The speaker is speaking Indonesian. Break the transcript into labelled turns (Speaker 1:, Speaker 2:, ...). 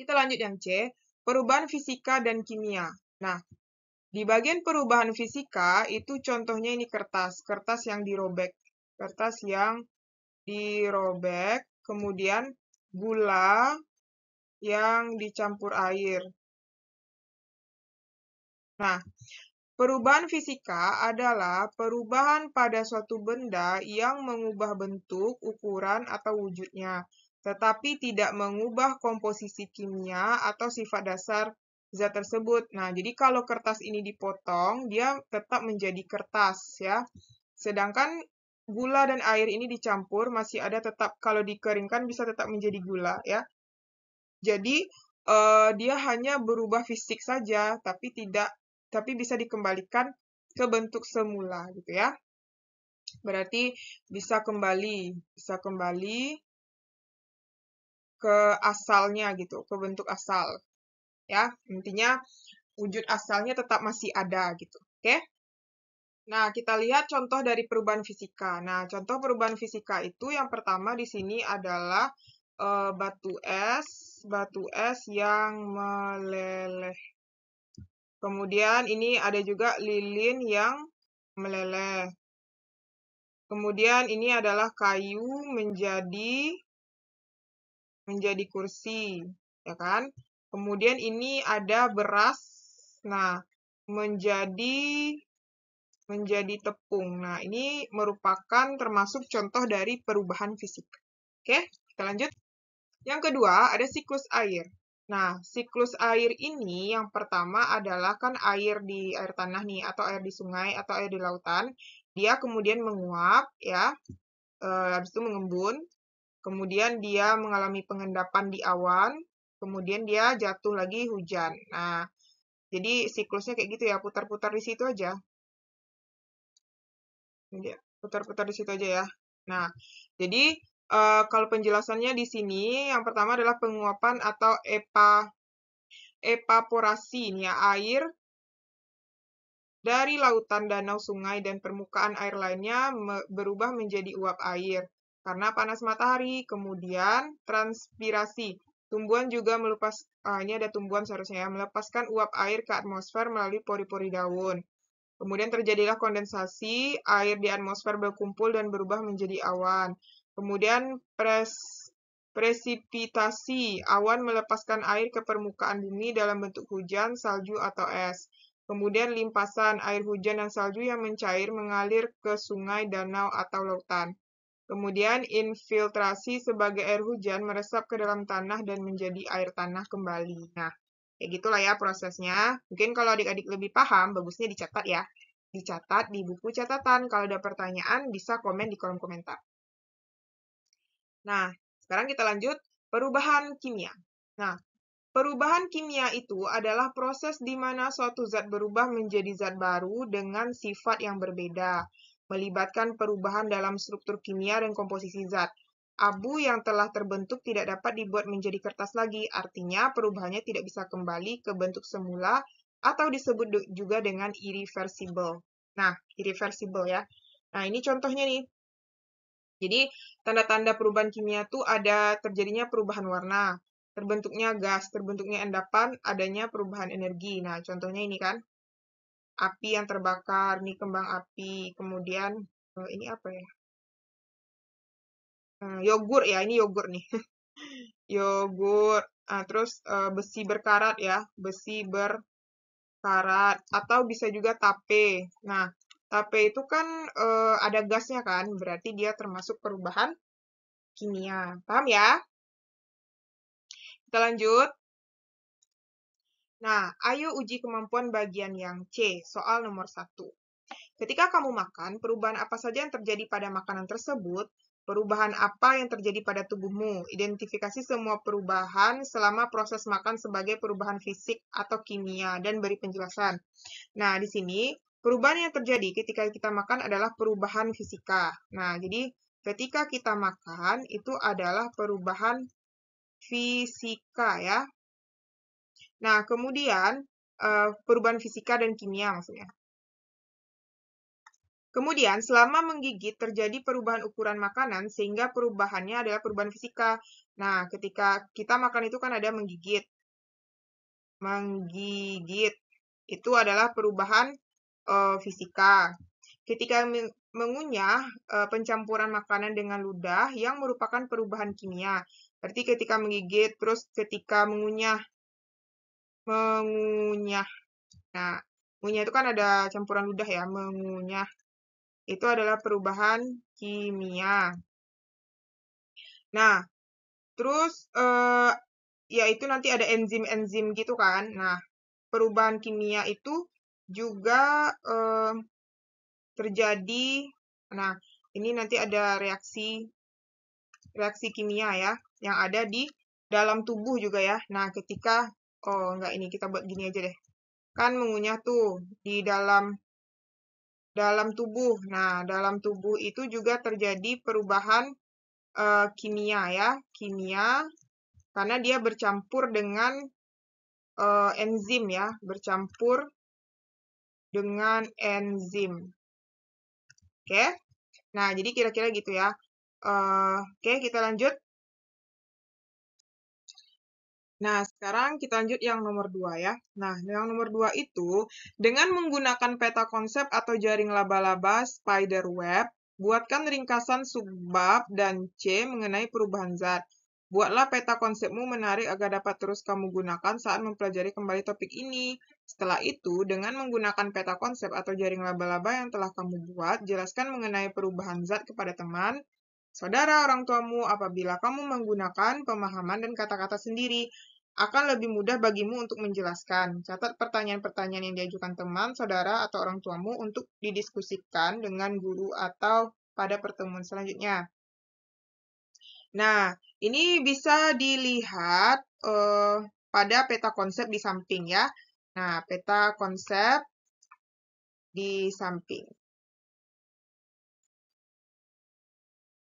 Speaker 1: Kita lanjut yang C, perubahan fisika dan kimia. Nah, di bagian perubahan fisika itu contohnya ini kertas, kertas yang dirobek. Kertas yang dirobek, kemudian gula yang dicampur air. Nah, perubahan fisika adalah perubahan pada suatu benda yang mengubah bentuk, ukuran, atau wujudnya, tetapi tidak mengubah komposisi kimia atau sifat dasar zat tersebut. Nah, jadi kalau kertas ini dipotong, dia tetap menjadi kertas, ya. Sedangkan gula dan air ini dicampur, masih ada tetap, kalau dikeringkan bisa tetap menjadi gula, ya. Jadi, dia hanya berubah fisik saja, tapi bisa dikembalikan ke bentuk semula, gitu ya. Berarti bisa kembali ke asalnya gitu, ke bentuk asal, ya. Intinya wujud asalnya tetap masih ada gitu. Oke? Nah, kita lihat contoh dari perubahan fisika. Nah, contoh perubahan fisika itu yang pertama di sini adalah batu es yang meleleh. Kemudian ini ada juga lilin yang meleleh. Kemudian ini adalah kayu menjadi kursi, ya kan? Kemudian ini ada beras, nah menjadi tepung. Nah, ini merupakan termasuk contoh dari perubahan fisik. Oke, kita lanjut. Yang kedua, ada siklus air. Nah, siklus air ini yang pertama adalah kan air di air tanah nih, atau air di sungai, atau air di lautan. Dia kemudian menguap, ya, habis itu mengembun. Kemudian dia mengalami pengendapan di awan, kemudian dia jatuh lagi hujan. Nah, jadi siklusnya kayak gitu ya, putar-putar di situ aja. Putar-putar di situ aja ya. Nah, jadi kalau penjelasannya di sini, yang pertama adalah penguapan atau evaporasi nih ya, air dari lautan, danau, sungai, dan permukaan air lainnya berubah menjadi uap air karena panas matahari. Kemudian transpirasi. Tumbuhan juga ini ada tumbuhan seharusnya ya, melepaskan uap air ke atmosfer melalui pori-pori daun. Kemudian terjadilah kondensasi, air di atmosfer berkumpul dan berubah menjadi awan. Kemudian presipitasi, awan melepaskan air ke permukaan bumi dalam bentuk hujan, salju, atau es. Kemudian limpasan, air hujan dan salju yang mencair mengalir ke sungai, danau, atau lautan. Kemudian infiltrasi sebagai air hujan meresap ke dalam tanah dan menjadi air tanah kembali. Nah, kayak gitulah ya prosesnya. Mungkin kalau adik-adik lebih paham, bagusnya dicatat ya. Dicatat di buku catatan. Kalau ada pertanyaan, bisa komen di kolom komentar. Nah, sekarang kita lanjut perubahan kimia. Nah, perubahan kimia itu adalah proses di mana suatu zat berubah menjadi zat baru dengan sifat yang berbeda, melibatkan perubahan dalam struktur kimia dan komposisi zat. Abu yang telah terbentuk tidak dapat dibuat menjadi kertas lagi, artinya perubahannya tidak bisa kembali ke bentuk semula atau disebut juga dengan irreversible. Nah, irreversible ya. Nah, ini contohnya nih. Jadi, tanda-tanda perubahan kimia itu ada terjadinya perubahan warna, terbentuknya gas, terbentuknya endapan, adanya perubahan energi. Nah, contohnya ini kan, api yang terbakar, ini kembang api, kemudian ini apa ya? Yogurt ya, ini yogurt nih. Yogurt, terus besi berkarat ya, besi berkarat, atau bisa juga tape. Nah, tape itu kan ada gasnya kan, berarti dia termasuk perubahan kimia. Paham ya? Kita lanjut. Nah, ayo uji kemampuan bagian yang C, soal nomor 1. Ketika kamu makan, perubahan apa saja yang terjadi pada makanan tersebut? Perubahan apa yang terjadi pada tubuhmu? Identifikasi semua perubahan selama proses makan sebagai perubahan fisik atau kimia dan beri penjelasan. Nah, di sini perubahan yang terjadi ketika kita makan adalah perubahan fisika. Nah, jadi ketika kita makan itu adalah perubahan fisika ya. Nah, kemudian perubahan fisika dan kimia maksudnya. Kemudian, selama menggigit terjadi perubahan ukuran makanan sehingga perubahannya adalah perubahan fisika. Nah, ketika kita makan itu kan ada menggigit. Menggigit itu adalah perubahan fisika. Ketika mengunyah, pencampuran makanan dengan ludah yang merupakan perubahan kimia. Berarti ketika menggigit, terus ketika mengunyah. Nah, mengunyah itu kan ada campuran ludah ya, mengunyah. Itu adalah perubahan kimia. Nah, terus yaitu nanti ada enzim-enzim gitu kan. Nah, perubahan kimia itu juga terjadi. Nah, ini nanti ada reaksi kimia ya yang ada di dalam tubuh juga ya. Nah, ketika enggak, ini kita buat gini aja deh. Kan mengunyah tuh di dalam tubuh. Nah, dalam tubuh itu juga terjadi perubahan kimia ya, kimia karena dia bercampur dengan enzim ya, bercampur dengan enzim. Oke. Nah, jadi kira-kira gitu ya. Oke, kita lanjut. Nah, sekarang kita lanjut yang nomor 2 ya. Nah, yang nomor 2 itu, dengan menggunakan peta konsep atau jaring laba-laba spider web, buatkan ringkasan subbab dan C mengenai perubahan zat. Buatlah peta konsepmu menarik agar dapat terus kamu gunakan saat mempelajari kembali topik ini. Setelah itu, dengan menggunakan peta konsep atau jaring laba-laba yang telah kamu buat, jelaskan mengenai perubahan zat kepada teman, saudara, orang tuamu apabila kamu menggunakan pemahaman dan kata-kata sendiri. Akan lebih mudah bagimu untuk menjelaskan. Catat pertanyaan-pertanyaan yang diajukan teman, saudara, atau orang tuamu untuk didiskusikan dengan guru atau pada pertemuan selanjutnya. Nah, ini bisa dilihat pada peta konsep di samping ya. Nah, peta konsep di samping.